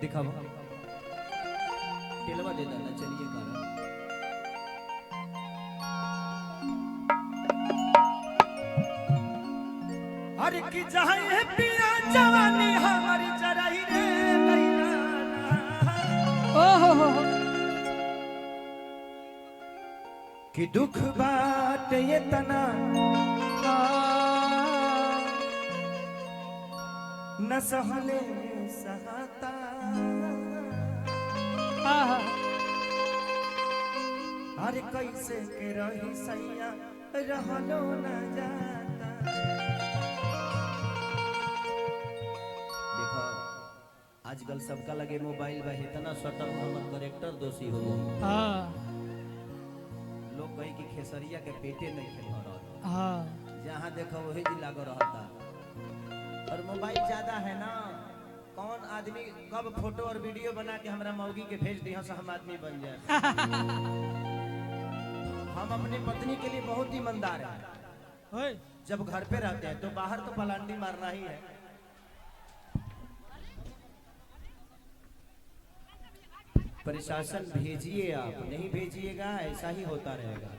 दिखावा टेलवा दे दादा चलिए कारण अरे की जाए पिया जवानी हमारी जराई रे गईला ओहो कि दुख बाट ये तना न सहले सहता अरे कैसे के रही सैया रहलो न जाता। देखो आजकल सबका लगे मोबाइल बा इतना सटल हमर करेक्टर दोषी हो गई। लोग कहीं कि खेसरिया के पेटे नहीं खेल रहा जहाँ देखो वही जी लागो रहता और मोबाइल ज्यादा है ना कौन आदमी कब फोटो और वीडियो बना के हमरा मौगी के भेज दिया से हम आदमी बन जाए। हम अपनी पत्नी के लिए बहुत ईमानदार हैं। जब घर पे रहते हैं तो बाहर तो पलांडी मारना ही है। प्रशासन भेजिए आप नहीं भेजिएगा ऐसा ही होता रहेगा।